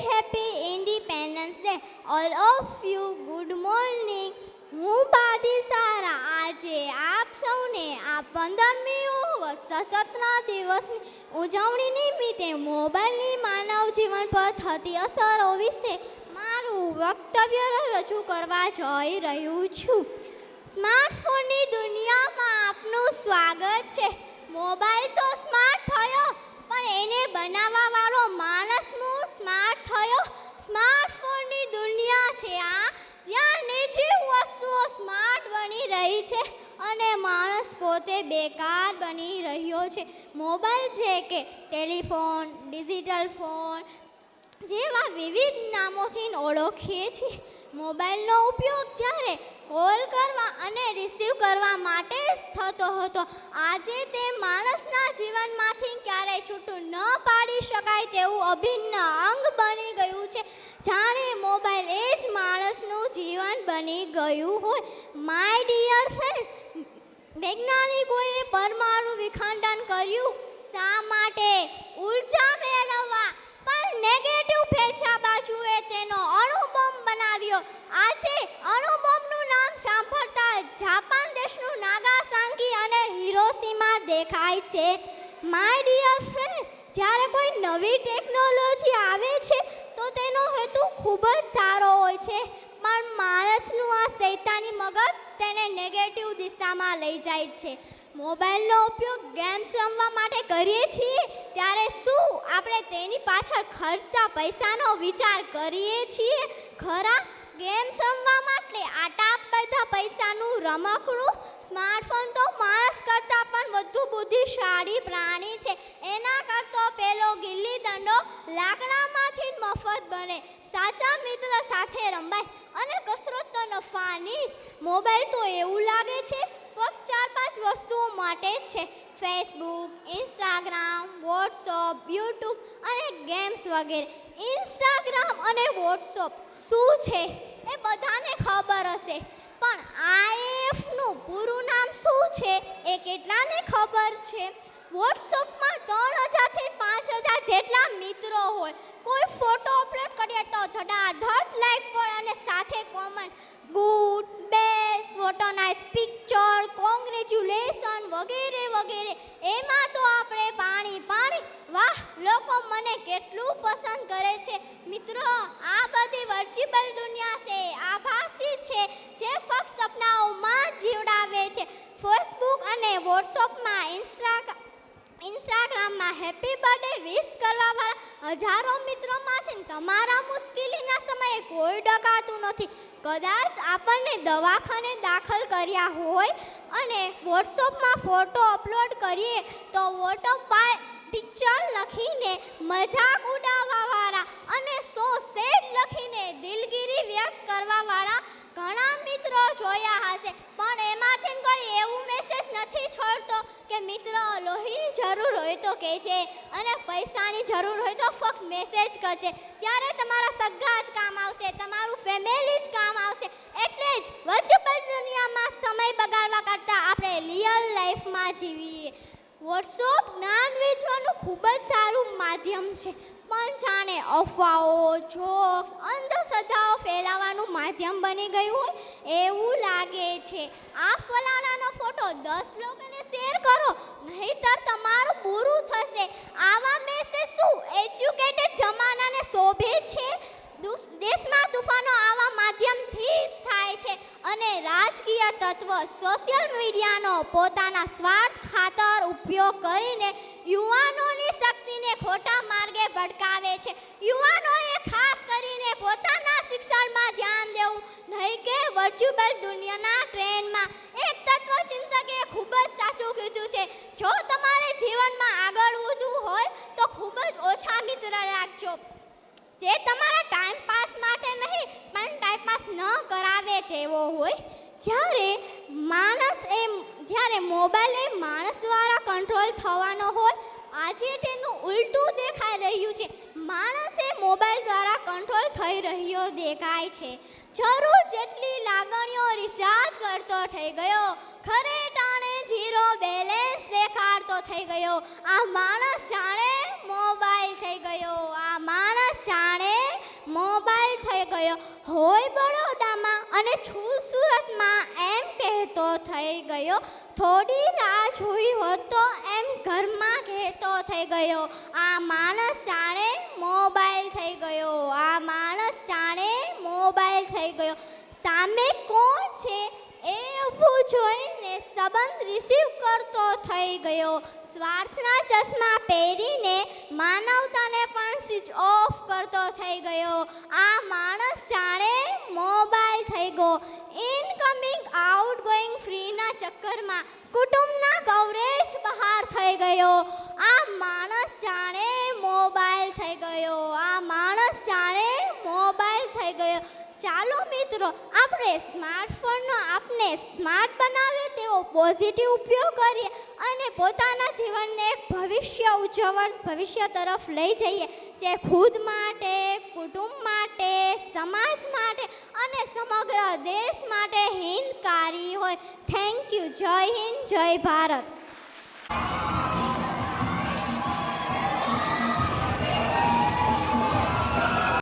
happy Independence Day. All of you, good morning. હું બાદી સારા આજે આપ સૌને આ 15મી ઓગસ્ટ સશસ્ત્ર દિવસની ઉજવણી નિમિત્તે મોબાઈલની માનવ જીવન પર થતી અસરો વિશે મારું વક્તવ્ય રજૂ કરવા જઈ રહ્યું છું. સ્માર્ટફોનની દુનિયામાં આપનું સ્વાગત છે. મોબાઈલ તો સ્માર્ટ થયો, પણ એને બનાવવાવાળો માણસ સ્માર્ટ થયો. સ્માર્ટફોનની દુનિયા છે આ, જ્યાં નિજી વસ્તુઓ સ્માર્ટ બની રહી છે અને માણસ પોતે બેકાર બની રહ્યો છે. મોબાઈલ છે કે ટેલિફોન, ડિજિટલ ફોન જેવા વિવિધ નામોથી ઓળખીએ છીએ. મોબાઈલનો ઉપયોગ જ્યારે કોલ કરવા અને રિસીવ કરવા માટે જ થતો હતો, આજે તે માણસના જીવનમાંથી ક્યારેય છૂટું ન પાડી શકાય તેવું અભિન્ન અંગ બની ગયું છે. જાણે મોબાઈલ એ જ માણસનું જીવન બની ગયું હોય. માય ડિયર ફ્રેન્ડ્સ, વૈજ્ઞાનિકોએ પરમાણુ વિખંડન કર્યું. શા માટે? ઉર્જા મેળવવા. પણ નેગેટિવ ફેરસા બાજુએ તેનો અણુબોમ્બ બનાવ્યો. આજે અણુબોમ્બનું નામ સાંભળતા જાપાન દેશનું નાગાસાકી અને હિરોશીમા દેખાય છે. માય ડિયર ફ્રેન્ડ, જ્યારે કોઈ નવી ટેકનોલોજી આવે છે તો તેનો હેતુ ખૂબ જ સારો હોય છે, પણ માણસનું આ શૈતાની મગજ તેને નેગેટિવ દિશામાં લઈ જાય છે. મોબાઈલનો ઉપયોગ ગેમ્સ રમવા માટે કરીએ છીએ ત્યારે શું આપણે તેની પાછળ ખર્ચા પૈસાનો વિચાર કરીએ છીએ ખરા? ગેમ્સ રમવા માટે આટલા બધા પૈસાનું રમકડું? સ્માર્ટફોન તો માણસ કરતાં પણ વધુ બુદ્ધિશાળી પ્રાણી છે. એના કરતાં પેલો ગિલ્લી દંડો લાકડામાંથી મફત બને, સાચા મિત્ર સાથે રમાય અને કસરત તો નફાની જ. મોબાઈલ તો એવું લાગે છે ફક્ત 4-5 વસ્તુઓ માટે જ છે: ફેસબુક, ઇન્સ્ટાગ્રામ, વોટ્સઅપ, યુટ્યુબ અને ગેમ્સ વગેરે. ઇન્સ્ટાગ્રામ અને વોટ્સઅપ શું છે એ બધાને ખબર હશે, પણ આઈએફનું પૂરું નામ શું છે એ કેટલાને ખબર છે? વોટ્સઅપમાં 3000 થી 5000 જેટલા મિત્રો હોય. કોઈ ફોટો અપલોડ કરીએ તો ધડાધડ લાઈક પણ અને સાથે comment good, best, photo nice picture, congratulation વગેરે વગેરે. એમાં તો આપણે પાણી. વાહ, લોકો મને કેટલું પસંદ કરે છે. મિત્રો, આ બધી વર્ચ્યુઅલ દુનિયા છે, આભાસી છે, જે ફક્ત સપનાઓમાં જીવડાવે છે. ફેસબુક અને વોટ્સઅપમાં ઇન્સ્ટાગ્રામમાં હેપી બર્થડે વિશ કરવાવાળા હજારો મિત્રોમાંથી તમારા મુશ્કેલીના સમયે કોઈ ડકાતું નથી. કદાચ આપણને દવાખાને દાખલ કર્યા હોય અને વોટ્સઅપમાં ફોટો અપલોડ કરીએ તો પિક્ચર લખીને મજાક ઉડાવવાવાળા અને શેડ લખીને દિલગીરી વ્યક્ત કરવાવાળા ઘણા મિત્રો જોયા હશે, પણ એમાંથી કોઈ એવું મેસેજ નથી છોડતો કે મિત્ર, લોહીની જરૂર હોય તો કહેજે અને પૈસાની જરૂર હોય તો ફક્ત મેસેજ કરજે. ત્યારે તમારા સગા જ કામ આવશે, તમારું ફેમિલી જ કામ આવશે. એટલે જ વર્ચ્યુઅલ દુનિયામાં સમય બગાડવા કરતાં આપણે રિયલ લાઈફમાં જીવીએ. વોટ્સઅપ જ્ઞાન વેચવાનું ખૂબ જ સારું માધ્યમ છે, પણ જાણે અફવાઓ, જોક્સ, અંધશ્રદ્ધાઓ ફેલાવવાનું માધ્યમ બની ગયું હોય એવું લાગે છે. આ ફલાણાનો ફોટો 10 લોકોને શેર કરો, નહીંતર તમારું પૂરું થશે. આવા મેસેજ શું એજ્યુકેટેડ જમાનાને શોભે છે? દેશમાં તૂફાનો આવા માધ્યમથી જ થાય છે અને રાજકીય તત્વ સોશિયલ મીડિયાનો પોતાના સ્વાર્થ ખાતર ઉપયોગ કરીને યુવાનોની શક્તિને ખોટા માર્ગે ભટકાવે છે. યુવાનોએ ખાસ કરીને પોતાના શિક્ષણમાં ધ્યાન દેવું, નહીં કે વર્ચ્યુઅલ દુનિયાના ટ્રેન્ડમાં. એક તત્વચિંતકે ખૂબ જ સાચું કીધું છે: જો તમારે જીવનમાં આગળ વધવું હોય તો ખૂબ જ ઓછા મિત્ર રાખજો, જે તમારા ટાઈમ પાસ માટે નહીં પણ ટાઈમ પાસ ન કરાવે તેવો હોય. જ્યારે મોબાઈલ એ માણસ દ્વારા કંટ્રોલ થવાનો હોય, આજે તેનું ઉલટું દેખાઈ રહ્યું છે. માણસે મોબાઈલ દ્વારા કંટ્રોલ થઈ રહ્યો દેખાય છે. જરૂર જેટલી લાગણીઓ રિચાર્જ કરતો થઈ ગયો, ખરે ટાણે 0 બેલેન્સ દેખાડતો થઈ ગયો. આ માણસ જાણે મોબાઈલ થઈ ગયો. આ માણસ જાણે થઈ ગયો, હોય બરોડામાં અને છું સુરતમાં એમ કહેતો થઈ ગયો, થોડી રાહ જોઈ હોત તો એમ ઘરમાં કહેતો થઈ ગયો. આ માણસ જાણે મોબાઈલ થઈ ગયો, આ માણસ જાણે મોબાઈલ થઈ ગયો. સામે કોણ છે એ ઊભું જોઈને સંબંધ રિસીવ કરતો થઈ ગયો. સ્વાર્થના ચશ્મા પહેરીને માનવતાને પણ સ્વિચ ઓફ કરતો થઈ ગયો. આ માણસ જાણે મોબાઈલ થઈ ગયો. ઇનકમિંગ આઉટગોઈંગ ફ્રીના ચક્કરમાં કુટુંબના કવરેજ બહાર થઈ ગયો. આ માણસ જાણે મોબાઈલ થઈ ગયો, આ માણસ જાણે મોબાઈલ થઈ ગયો. ચાલો મિત્રો, આપણે સ્માર્ટફોનનો આપને સ્માર્ટ બનાવે તેવો પોઝિટિવ ઉપયોગ કરીએ અને પોતાના જીવનને એક ભવિષ્ય ઉજ્જવળ ભવિષ્ય તરફ લઈ જઈએ, જે ખુદ માટે, કુટુંબ માટે, સમાજ માટે અને સમગ્ર દેશ માટે હિતકારી હોય. Thank you. જય હિન્દ, જય ભારત.